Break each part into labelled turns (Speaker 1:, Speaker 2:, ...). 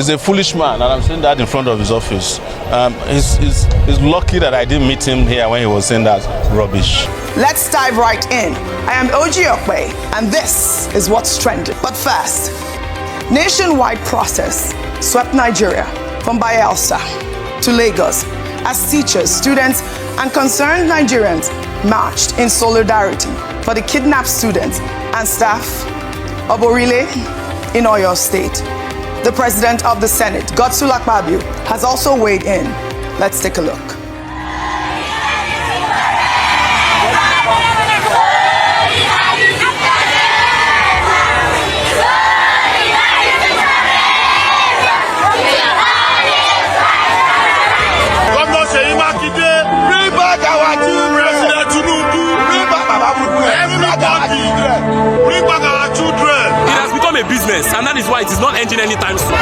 Speaker 1: He's a foolish man, and I'm saying that in front of his office. He's lucky that I didn't meet him here when he was saying that rubbish.
Speaker 2: Let's dive right in. I am Omoyele, and this is what's trending. But first, nationwide protest swept Nigeria from Bayelsa to Lagos as teachers, students, and concerned Nigerians marched in solidarity for the kidnapped students and staff of Orile in Niger State. The President of the Senate, Godswill Akpabio, has also weighed in. Let's take a look.
Speaker 3: Governor Seyi Makinde, bring back our children. President Tinubu, bring back our children. Everybody, bring back our children.
Speaker 4: It has become a business, and that is why it is not ending anytime soon.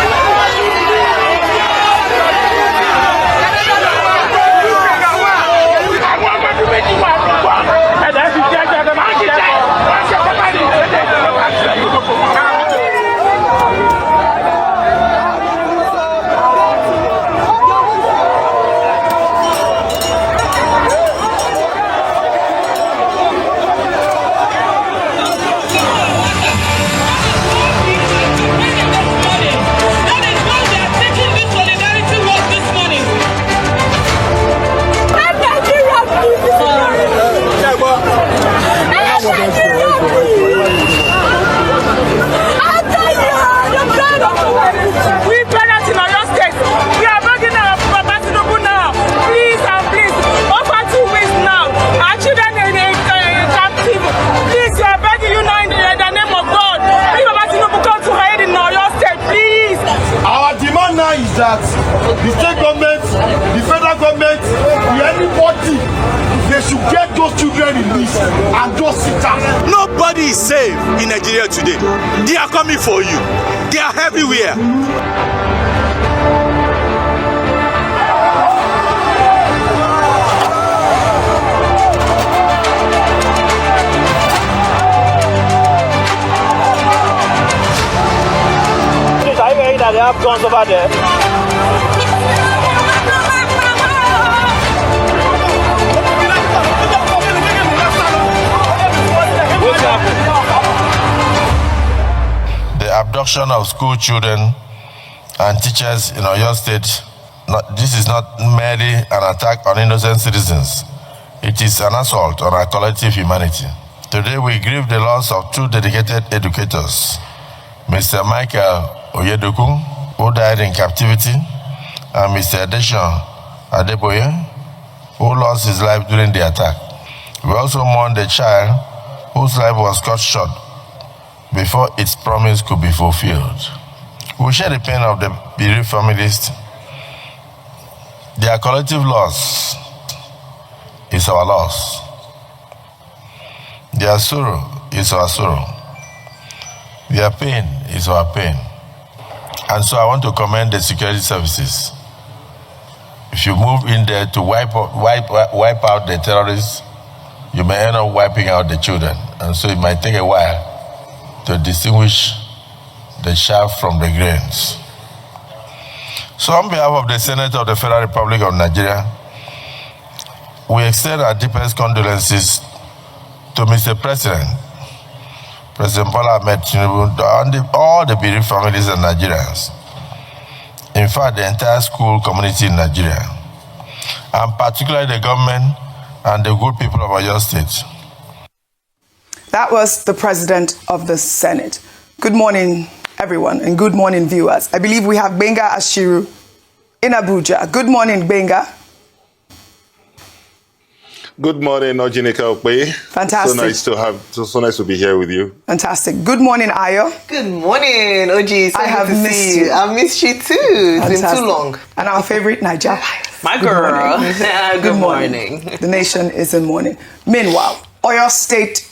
Speaker 3: That the state government, the federal government, anybody, they should get those children released and just sit down.
Speaker 5: Nobody is safe in Nigeria today. They are coming for you. They are everywhere.
Speaker 3: They have guns over there.
Speaker 6: The abduction of school children and teachers in Niger State, this is not merely an attack on innocent citizens. It is an assault on our collective humanity. Today we grieve the loss of two dedicated educators, Mr. Michael Oyedeku, who died in captivity, and Mr. Adeboye, who lost his life during the attack. We also mourn the child whose life was cut short before its promise could be fulfilled. We share the pain of the bereaved families. Their collective loss is our loss. Their sorrow is our sorrow. Their pain is our pain. And so I want to commend the security services. If you move in there to wipe out the terrorists, you may end up wiping out the children. And so it might take a while to distinguish the chaff from the grains. So on behalf of the Senate of the Federal Republic of Nigeria, we extend our deepest condolences to Mr. President Bola Ahmed Tinubu, all the bereaved families and Nigerians. In fact, the entire school community in Nigeria, and particularly the government and the good people of Niger State.
Speaker 2: That was the President of the Senate. Good morning, everyone, and good morning, viewers. I believe we have Benga Ashiru in Abuja. Good morning, Benga.
Speaker 7: Good morning, Ojinika Okwe.
Speaker 2: Fantastic.
Speaker 7: So nice to be here with you.
Speaker 2: Fantastic. Good morning, Ayo.
Speaker 8: Good morning, Oji.
Speaker 2: I have missed you.
Speaker 8: I missed you too. It's been too long.
Speaker 2: And our favorite Niger.
Speaker 8: My girl. Good morning.
Speaker 2: The nation is in mourning. Meanwhile, Oyo State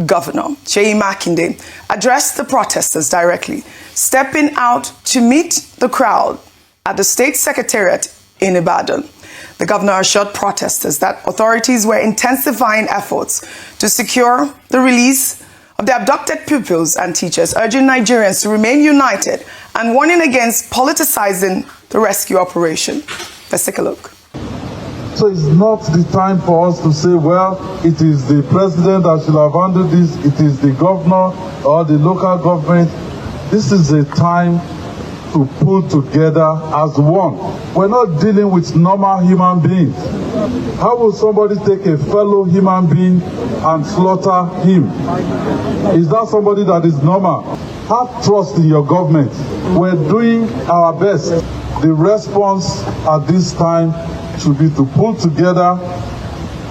Speaker 2: Governor Seyi Makinde addressed the protesters directly, stepping out to meet the crowd at the state secretariat in Ibadan. The governor assured protesters that authorities were intensifying efforts to secure the release of the abducted pupils and teachers, urging Nigerians to remain united and warning against politicizing the rescue operation. Let's take a look.
Speaker 9: So it's not the time for us to say, well, it is the president that should have handled this, it is the governor or the local government. This is a time to pull together as one. We're not dealing with normal human beings. How will somebody take a fellow human being and slaughter him? Is that somebody that is normal? Have trust in your government. We're doing our best. The response at this time should be to pull together,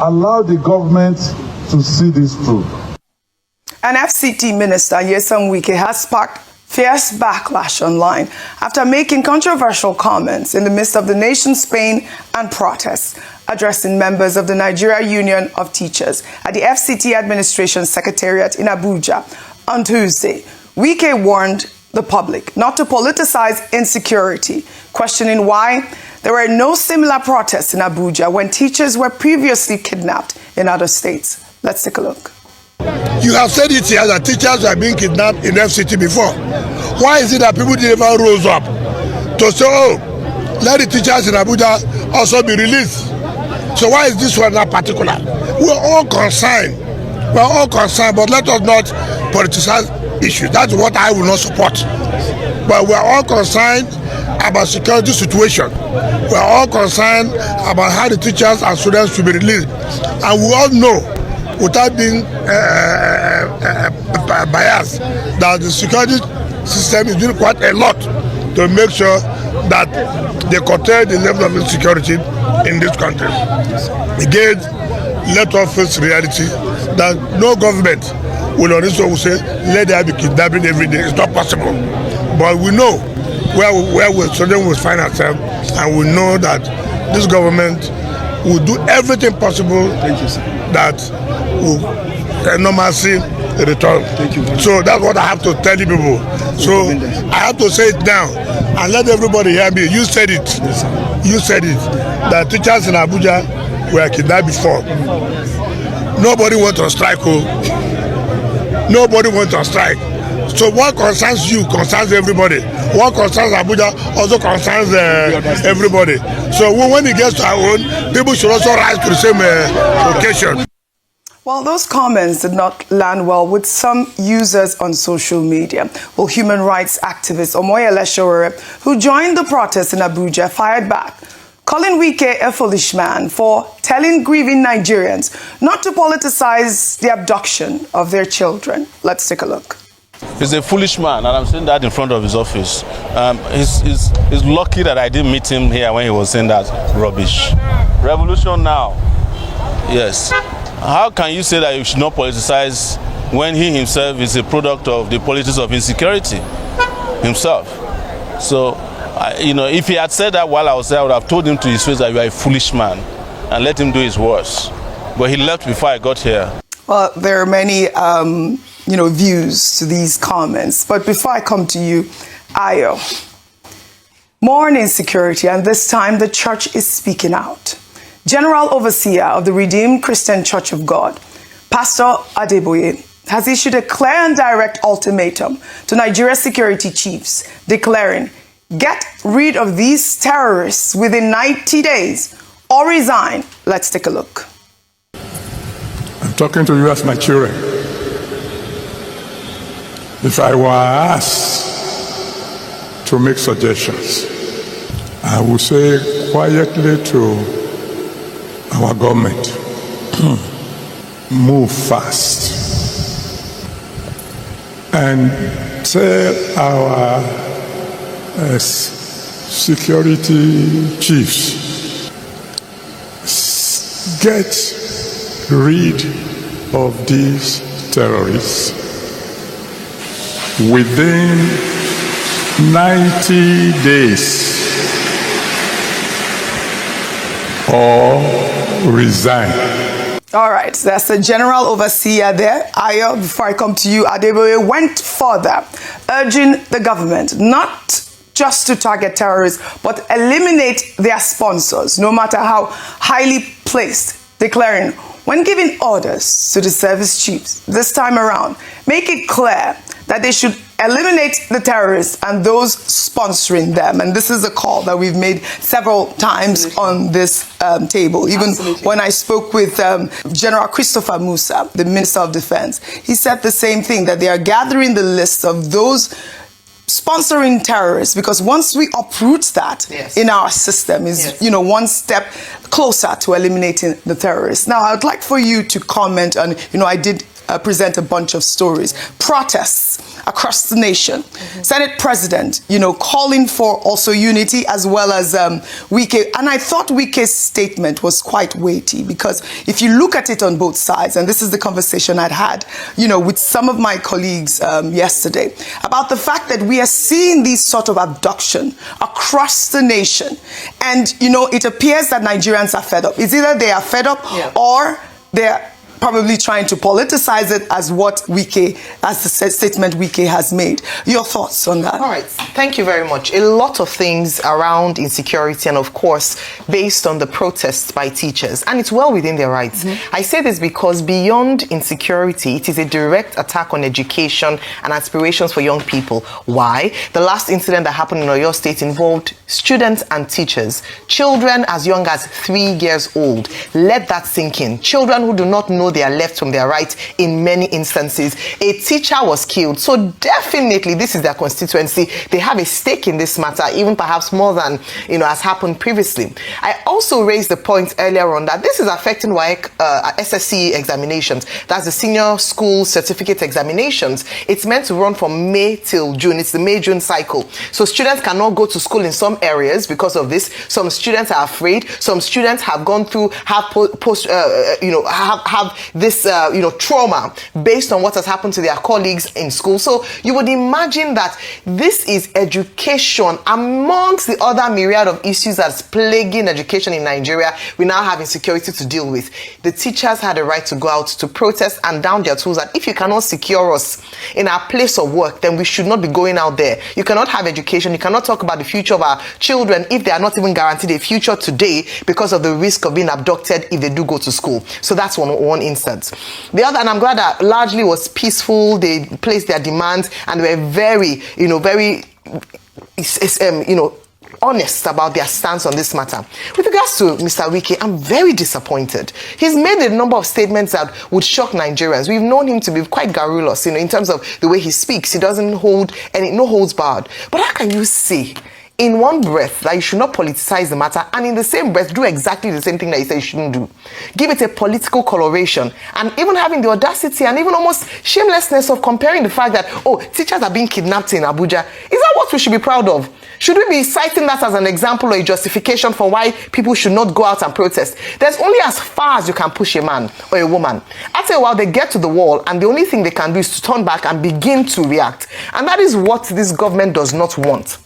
Speaker 9: allow the government to see this through.
Speaker 2: An FCT Minister Nyesom Wike has sparked fierce backlash online after making controversial comments in the midst of the nation's pain and protests, addressing members of the Nigeria Union of Teachers at the FCT Administration Secretariat in Abuja on Tuesday. Wike warned the public not to politicize insecurity, questioning why there were no similar protests in Abuja when teachers were previously kidnapped in other states. Let's take a look.
Speaker 3: You have said it here that teachers were being kidnapped in FCT before. Why is it that people didn't even rose up to say, oh, let the teachers in Abuja also be released? So why is this one not particular? We're all concerned. We're all concerned, but let us not politicize issues. That's what I will not support. But we're all concerned about security situation. We're all concerned about how the teachers and students should be released. And we all know, without being biased, that the security system is doing quite a lot to make sure that they curtail the level of insecurity in this country. Again, let us face reality that no government will on this one will say, let there be kidnapping every day. It's not possible. But we know where we children will find ourselves, and we know that this government will do everything possible that will normalcy return. So that's what I have to tell you people. So I have to say it now and let everybody hear me. You said it. You said it. That teachers in Abuja were kidnapped before. Nobody went on strike. Nobody went on strike. So what concerns you concerns everybody. What concerns Abuja also concerns everybody. So when it gets to our own, people should also rise to the same occasion.
Speaker 2: Well, those comments did not land well with some users on social media. Well, human rights activist Omoyele Sowore, who joined the protest in Abuja, fired back, calling Wike a foolish man for telling grieving Nigerians not to politicize the abduction of their children. Let's take a look.
Speaker 1: He's a foolish man, and I'm saying that in front of his office. He's lucky that I didn't meet him here when he was saying that rubbish. Revolution now. Yes. How can you say that you should not politicize when he himself is a product of the politics of insecurity himself? So, if he had said that while I was there, I would have told him to his face that you are a foolish man and let him do his worst. But he left before I got here.
Speaker 2: Well, there are many, views to these comments. But before I come to you, Ayo, more on insecurity, and this time the church is speaking out. General Overseer of the Redeemed Christian Church of God, Pastor Adeboye, has issued a clear and direct ultimatum to Nigeria security chiefs, declaring, get rid of these terrorists within 90 days or resign. Let's take a look.
Speaker 10: I'm talking to you as my children. If I were asked to make suggestions, I would say quietly to our government, move fast and tell our security chiefs, get rid of these terrorists within 90 days or resign.
Speaker 2: All right, that's the general overseer there. Ayo, before I come to you, Adeboye went further, urging the government not just to target terrorists, but eliminate their sponsors, no matter how highly placed, declaring, when giving orders to the service chiefs this time around, make it clear that they should eliminate the terrorists and those sponsoring them. And this is a call that we've made several times on this table. Even when I spoke with General Christopher Musa, the Minister of Defense, he said the same thing, that they are gathering the list of those sponsoring terrorists, because once we uproot that in our system is one step closer to eliminating the terrorists. Now, I'd like for you to comment on, I did present a bunch of stories, protests across the nation, Senate President, calling for also unity, as well as Wike. And I thought Wike's statement was quite weighty, because if you look at it on both sides, and this is the conversation I'd had, with some of my colleagues yesterday, about the fact that we are seeing these sort of abduction across the nation. And, it appears that Nigerians are fed up. It's either they are fed up or they're probably trying to politicize it, as what Wike, as the statement Wike has made. Your thoughts on that?
Speaker 8: All right. Thank you very much. A lot of things around insecurity, and of course, based on the protests by teachers. And it's well within their rights. I say this because beyond insecurity, it is a direct attack on education and aspirations for young people. Why? The last incident that happened in Niger State involved students and teachers. Children as young as 3 years old. Let that sink in. Children who do not know their left from their right in many instances. A teacher was killed. So definitely this is their constituency. They have a stake in this matter, even perhaps more than has happened previously. I also raised the point earlier on that this is affecting SSC examinations. That's the senior school certificate examinations. It's meant to run from May till June. It's the May-June cycle. So students cannot go to school in some areas because of this. Some students are afraid. Some students have gone through, have this trauma based on what has happened to their colleagues in school. So you would imagine that this is education amongst the other myriad of issues that's plaguing education in Nigeria. We now have insecurity to deal with. The teachers had a right to go out to protest and down their tools that if you cannot secure us in our place of work, then we should not be going out there. You cannot have education. You cannot talk about the future of our children if they are not even guaranteed a future today because of the risk of being abducted if they do go to school. So that's one instance. The other, and I'm glad that largely was peaceful. They placed their demands and they were very, honest about their stance on this matter. With regards to Mr. Wike, I'm very disappointed. He's made a number of statements that would shock Nigerians. We've known him to be quite garrulous, in terms of the way he speaks. He doesn't hold any, no holds barred. But how can you say in one breath that you should not politicize the matter, and in the same breath do exactly the same thing that you say you shouldn't do? Give it a political coloration, and even having the audacity and even almost shamelessness of comparing the fact that, teachers are being kidnapped in Abuja. Is that what we should be proud of? Should we be citing that as an example or a justification for why people should not go out and protest? There's only as far as you can push a man or a woman. After a while, they get to the wall, and the only thing they can do is to turn back and begin to react. And that is what this government does not want.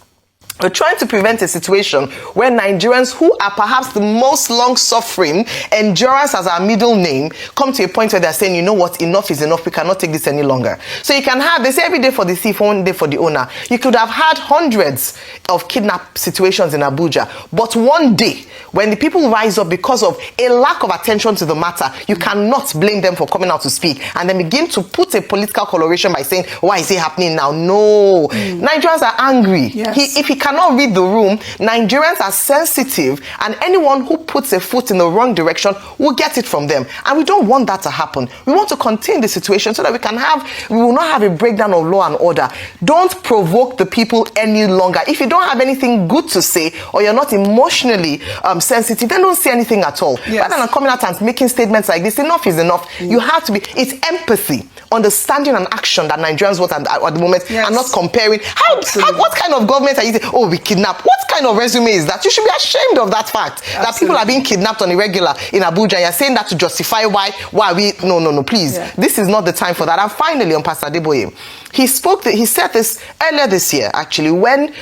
Speaker 8: We're trying to prevent a situation where Nigerians, who are perhaps the most long-suffering, endurance as our middle name, come to a point where they're saying, you know what, enough is enough, we cannot take this any longer. So you can have, they say every day for the thief, one day for the owner. You could have had hundreds of kidnap situations in Abuja, but one day, when the people rise up because of a lack of attention to the matter, you cannot blame them for coming out to speak and then begin to put a political coloration by saying, why is it happening now? No. Nigerians are angry.
Speaker 2: Yes.
Speaker 8: If he cannot read the room, Nigerians are sensitive, and anyone who puts a foot in the wrong direction will get it from them. And we don't want that to happen. We want to contain the situation so that we will not have a breakdown of law and order. Don't provoke the people any longer. If you don't have anything good to say, or you're not emotionally sensitive, then don't say anything at all.
Speaker 2: Yes.
Speaker 8: Rather than coming out and making statements like this, enough is enough. You have to be, it's empathy, understanding and action that Nigerians want at the moment, and not comparing. What kind of government are you saying, we kidnap? What kind of resume is that? You should be ashamed of that fact. That people are being kidnapped on a regular in Abuja. You're saying that to justify why we, no, please. Yeah. This is not the time for that. And finally, on Pastor Adeboye, he said this earlier this year, actually, when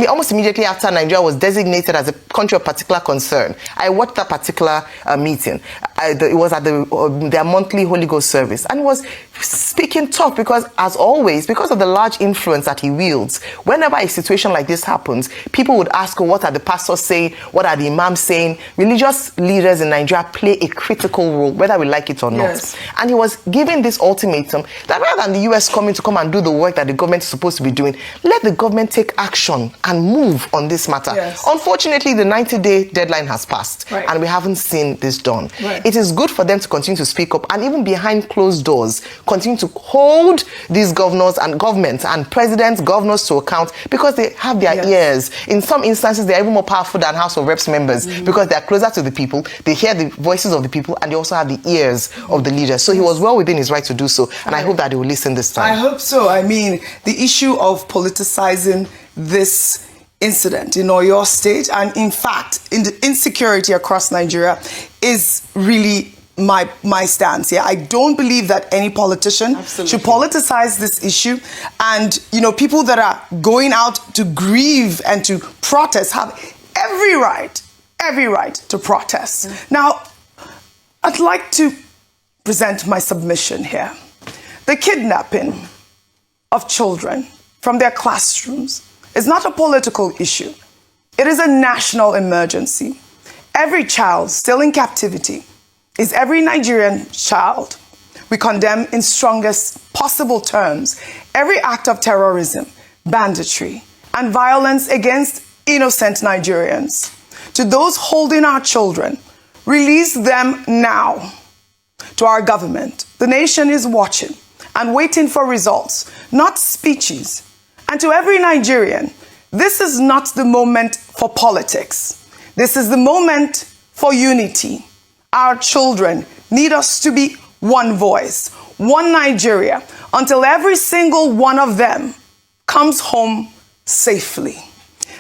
Speaker 8: almost immediately after Nigeria was designated as a country of particular concern. I watched that particular meeting. It was at their monthly Holy Ghost service, and he was speaking tough because, as always, because of the large influence that he wields, whenever a situation like this happens, people would ask, what are the pastors saying? What are the imams saying? Religious leaders in Nigeria play a critical role, whether we like it or not. Yes. And he was giving this ultimatum that rather than the US come and do the work that the government is supposed to be doing. Let the government take action and move on this matter.
Speaker 2: Yes.
Speaker 8: Unfortunately, the 90-day deadline has passed,
Speaker 2: right,
Speaker 8: and we haven't seen this done.
Speaker 2: Right.
Speaker 8: It is good for them to continue to speak up, and even behind closed doors, continue to hold these governors and governments and presidents, governors to account, because they have their ears. In some instances, they're even more powerful than House of Reps members, because they're closer to the people, they hear the voices of the people, and they also have the ears of the leaders. So he was well within his right to do so, and I hope that they will listen this time.
Speaker 2: I hope so. I mean, the issue of politicizing this incident in Oyo State, and in fact, in the insecurity across Nigeria, is really my stance here. I don't believe that any politician should politicize this issue, and people that are going out to grieve and to protest have every right to protest. Now, I'd like to present my submission here. The kidnapping of children from their classrooms is not a political issue. It is a national emergency. Every child still in captivity is every Nigerian child. We condemn in strongest possible terms every act of terrorism, banditry, and violence against innocent Nigerians. To those holding our children, release them now. To our government, the nation is watching and waiting for results, not speeches. And to every Nigerian, this is not the moment for politics. This is the moment for unity. Our children need us to be one voice, one Nigeria, until every single one of them comes home safely.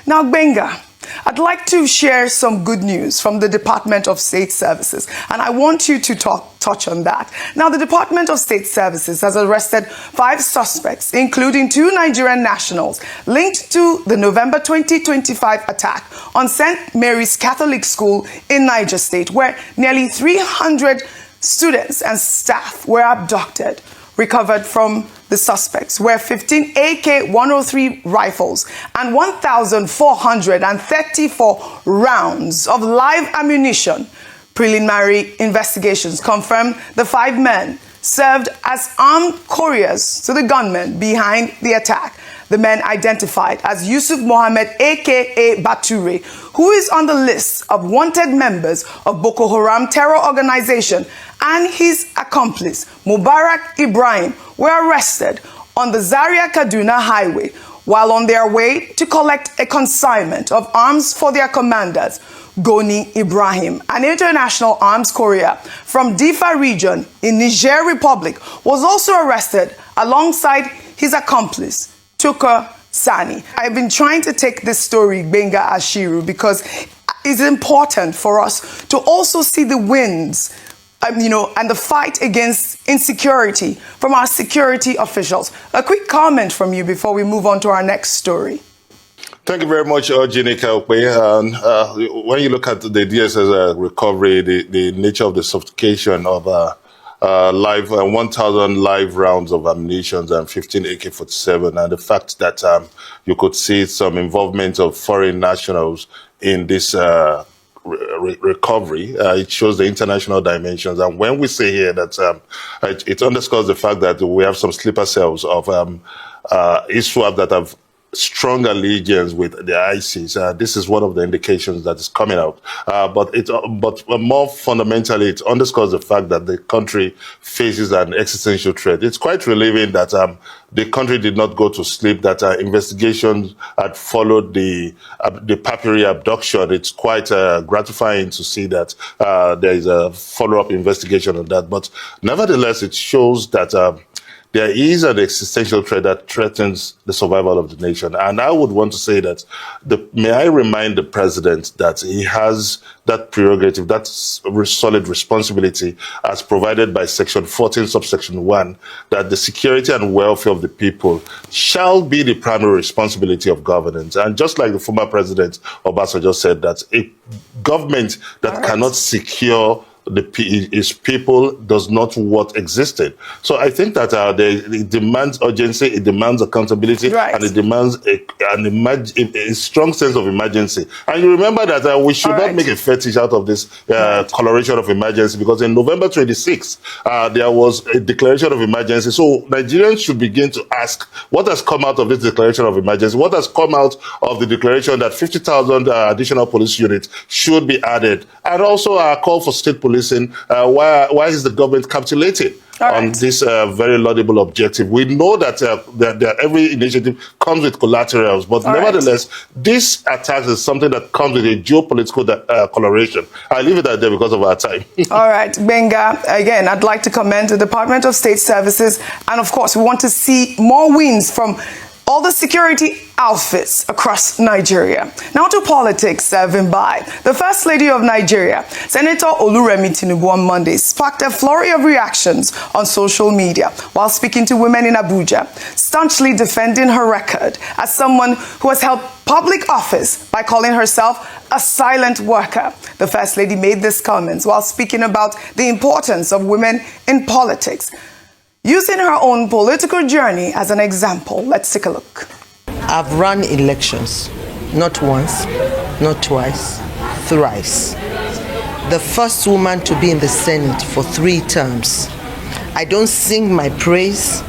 Speaker 2: Now, Benga, I'd like to share some good news from the Department of State Services, and I want you to touch on that. Now, the Department of State Services has arrested 5 suspects, including 2 Nigerian nationals, linked to the November 2025 attack on St. Mary's Catholic School in Niger State, where nearly 300 students and staff were abducted. Recovered from the suspects were 15 AK-103 rifles and 1,434 rounds of live ammunition. Preliminary investigations confirm the 5 men served as armed couriers to the gunmen behind the attack. The men identified as Yusuf Mohammed, aka Bature, who is on the list of wanted members of Boko Haram terror organization, and his accomplice, Mubarak Ibrahim, were arrested on the Zaria-Kaduna highway while on their way to collect a consignment of arms for their commanders. Goni Ibrahim, an international arms courier from Difa region in Niger Republic, was also arrested alongside his accomplice, Tukur Sani. I've been trying to take this story, Benga Ashiru, because it's important for us to also see the wins, and the fight against insecurity from our security officials. A quick comment from you before we move on to our next story.
Speaker 7: Thank you very much, Jinika. When you look at the DSS recovery, the nature of the sophistication of 1,000 live rounds of ammunition and 15 AK-47, and the fact that you could see some involvement of foreign nationals in this recovery, it shows the international dimensions. And when we say here that it underscores the fact that we have some sleeper cells of ISWAP that have strong allegiance with the ISIS. This is one of the indications that is coming out. But more fundamentally, it underscores the fact that the country faces an existential threat. It's quite relieving that the country did not go to sleep, that investigations had followed the Papiri abduction. It's quite gratifying to see that there is a follow-up investigation on that. But nevertheless, it shows that there is an existential threat that threatens the survival of the nation. And I would want to say that, may I remind the president that he has that prerogative, that solid responsibility as provided by Section 14, subsection 1, that the security and welfare of the people shall be the primary responsibility of governance. And just like the former president Obasanjo said, that a government that cannot secure his people does not what existed. So I think that it demands urgency, it demands accountability, and it demands a strong sense of emergency. And you remember that we should not make a fetish out of this coloration of emergency, because in November 26th, there was a declaration of emergency. So Nigerians should begin to ask, what has come out of this declaration of emergency? What has come out of the declaration that 50,000 additional police units should be added? And also our call for state policing. Why is the government capitulating on this very laudable objective? We know that every initiative comes with collaterals, but nevertheless, this attack is something that comes with a geopolitical coloration. I'll leave it at there because of our time.
Speaker 2: All right, Benga, again, I'd like to commend the Department of State Services, and of course, we want to see more wins from all the security outfits across Nigeria. Now to politics, Vimbai. The First Lady of Nigeria, Senator Oluremi Tinubu, on Monday sparked a flurry of reactions on social media while speaking to women in Abuja, staunchly defending her record as someone who has held public office by calling herself a silent worker. The First Lady made these comments while speaking about the importance of women in politics, using her own political journey as an example. Let's take a look.
Speaker 11: I've run elections, not once, not twice, thrice. The first woman to be in the Senate for 3 terms. I don't sing my praise,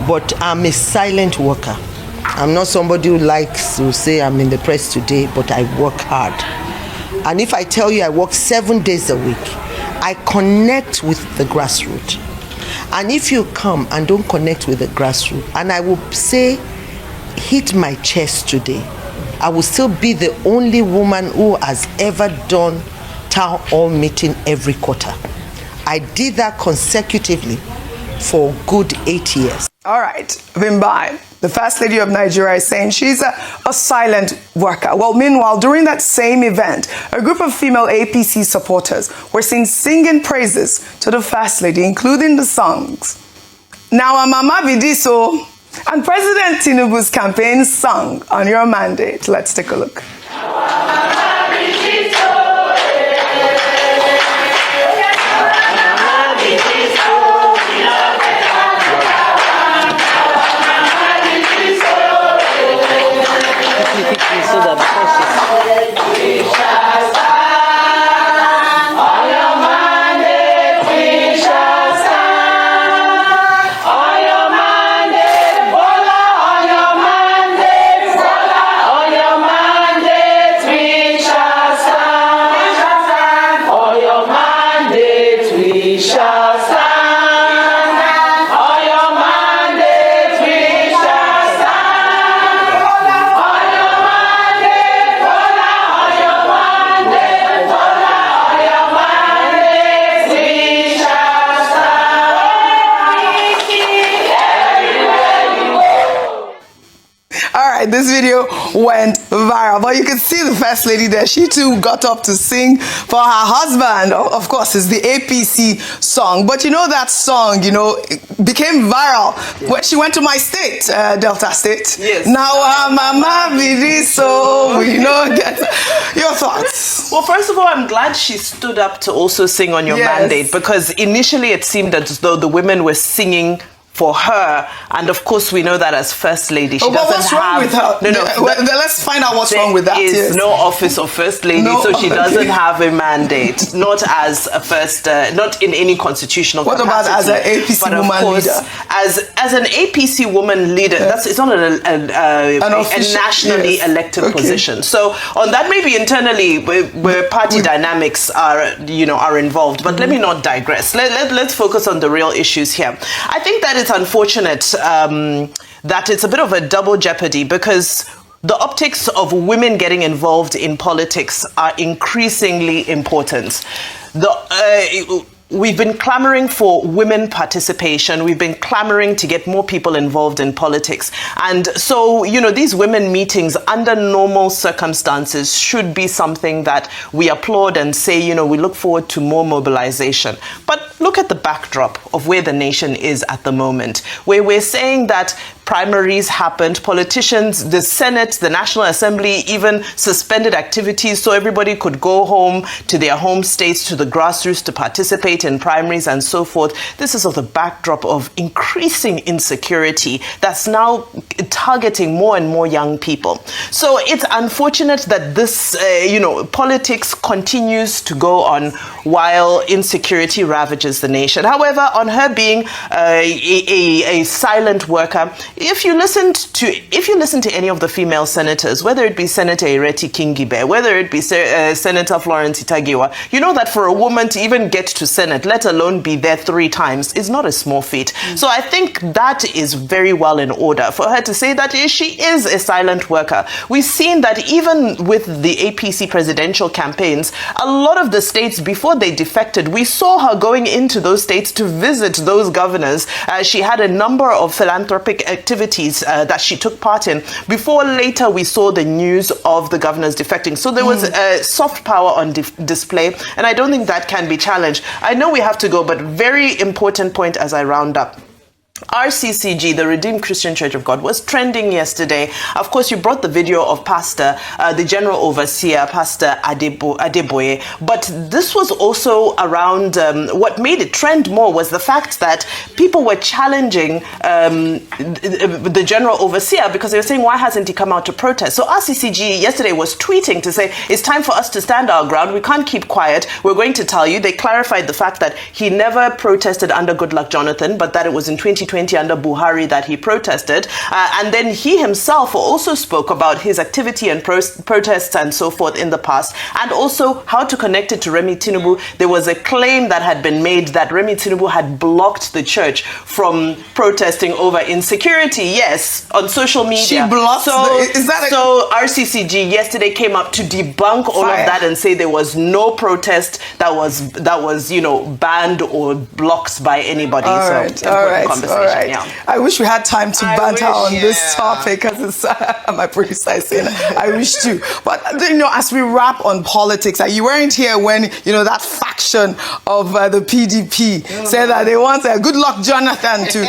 Speaker 11: but I'm a silent worker. I'm not somebody who likes to say I'm in the press today, but I work hard. And if I tell you I work 7 days a week, I connect with the grassroots. And if you come and don't connect with the grassroots, and I will say, hit my chest today, I will still be the only woman who has ever done town hall meeting every quarter. I did that consecutively for a good 8 years.
Speaker 2: All right, Vimbai, the First Lady of Nigeria, is saying she's a silent worker. Well, meanwhile, during that same event, a group of female APC supporters were seen singing praises to the First Lady, including the songs "Now I'm Mama Bidiso" and President Tinubu's campaign song "On Your Mandate." Let's take a look. This video went viral, but you can see the First Lady there. She too got up to sing for her husband. Of course, it's the APC song. But you know that song, it became viral when she went to my state, Delta State.
Speaker 8: Yes.
Speaker 2: Now, Mama Bidiso, your thoughts?
Speaker 8: Well, first of all, I'm glad she stood up to also sing On Your Mandate, because initially it seemed as though the women were singing for her, and of course we know that as First Lady she doesn't
Speaker 2: what's wrong with her? Let's find out what's wrong with that.
Speaker 8: There is no office of First Lady, so she doesn't have a mandate, not as a first, not in any constitutional capacity.
Speaker 2: What about as an APC woman leader?
Speaker 8: As an APC woman leader, it's not a nationally elected position. So on that, maybe internally where party dynamics are involved. But let me not digress. Let's focus on the real issues here. I think that it's unfortunate that it's a bit of a double jeopardy, because the optics of women getting involved in politics are increasingly important. We've been clamoring for women participation. We've been clamoring to get more people involved in politics. And so, these women meetings under normal circumstances should be something that we applaud and say, we look forward to more mobilization. But look at the backdrop of where the nation is at the moment, where we're saying that
Speaker 2: primaries happened. Politicians, the Senate, the National Assembly even suspended activities so everybody could go home to their home states, to the grassroots to participate in primaries and so forth. This is of the backdrop of increasing insecurity that's now targeting more and more young people. So it's unfortunate that this, politics continues to go on while insecurity ravages the nation. However, on her being a silent worker, if you listen to any of the female senators, whether it be Senator Ireti Kingibe, whether it be Senator Florence Itagiwa, you know that for a woman to even get to Senate, let alone be there 3 times, is not a small feat. So I think that is very well in order for her to say that she is a silent worker. We've seen that even with the APC presidential campaigns, a lot of the states, before they defected, we saw her going into those states to visit those governors. She had a number of philanthropic activities that she took part in before later we saw the news of the governors defecting. So there was soft power on display, and I don't think that can be challenged. I know we have to go, but very important point as I round up. RCCG, the Redeemed Christian Church of God, was trending yesterday. Of course, you brought the video of Pastor, the General Overseer, Pastor Adeboye. But this was also around, what made it trend more was the fact that people were challenging the General Overseer because they were saying, why hasn't he come out to protest? So RCCG yesterday was tweeting to say, it's time for us to stand our ground. We can't keep quiet. We're going to tell you. They clarified the fact that he never protested under Goodluck Jonathan, but that it was in 2020 under Buhari that he protested. And then he himself also spoke about his activity and protests and so forth in the past, and also how to connect it to Remi Tinubu. There was a claim that had been made that Remi Tinubu had blocked the church from protesting over insecurity. Yes, on social media.
Speaker 8: She blocked
Speaker 2: So RCCG yesterday came up to debunk all of that and say there was no protest that was banned or blocked by anybody.
Speaker 8: All right.
Speaker 2: Yeah.
Speaker 8: I wish we had time to banter on this topic because it's my politicizing. I wish to. But, as we wrap on politics, you weren't here when, that faction of the PDP said that they want Goodluck Jonathan to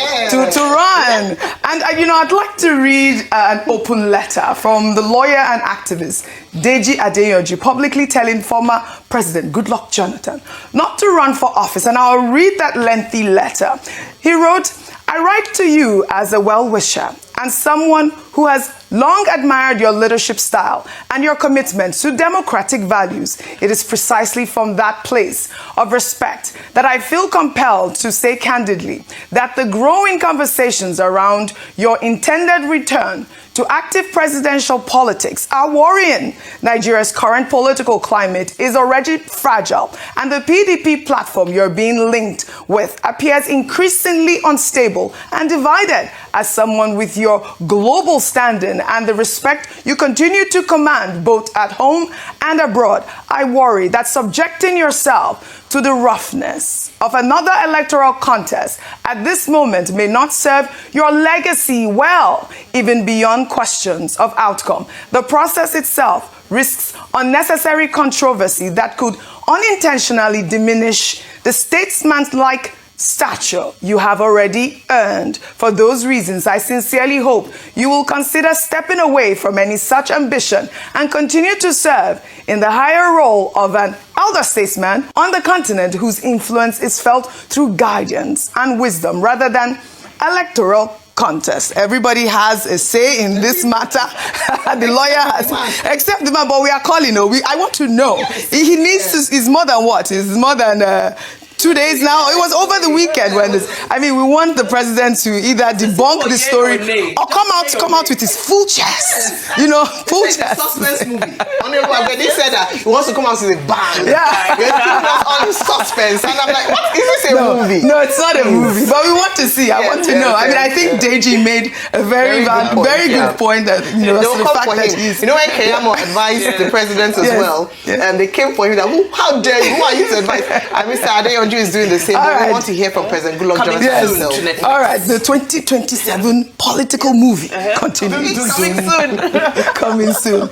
Speaker 8: run. And, I'd like to read an open letter from the lawyer and activist Deji Adeyoju, publicly telling former President Goodluck Jonathan not to run for office. And I'll read that lengthy letter. He wrote, I write to you as a well-wisher and someone who has long admired your leadership style and your commitment to democratic values. It is precisely from that place of respect that I feel compelled to say candidly that the growing conversations around your intended return to active presidential politics are worrying. Nigeria's current political climate is already fragile, and the PDP platform you're being linked with appears increasingly unstable and divided. As someone with your global standing and the respect you continue to command both at home and abroad, I worry that subjecting yourself to the roughness of another electoral contest at this moment may not serve your legacy well, even beyond questions of outcome. The process itself risks unnecessary controversy that could unintentionally diminish the statesman-like stature you have already earned. For those reasons, I sincerely hope you will consider stepping away from any such ambition and continue to serve in the higher role of an elder statesman on the continent whose influence is felt through guidance and wisdom rather than electoral contest. Everybody has a say in this matter. The lawyer has, except the man, but we are calling. I want to know. He needs to, is more than what? Is more than 2 days now. It was over the weekend when this. We want the president to either debunk the story or come out with his full chest. Full chest. Suspense movie. When they said that he wants to come out with a bang.
Speaker 2: Yeah.
Speaker 8: You're giving us all the suspense, and I'm like, what is this a movie?
Speaker 2: No, it's not a movie, but we want to see. I want to know. I think Deji made a very good point that
Speaker 8: they'll come for him. When Keyamo advised the president as well, and they came for him that how dare you? Who are you to advise? And Mr. Adeyoju is doing the same, but we want to hear from President Goodluck Jonathan.
Speaker 2: All right, the 2027 political movie continues.
Speaker 8: Coming soon.
Speaker 2: Coming soon.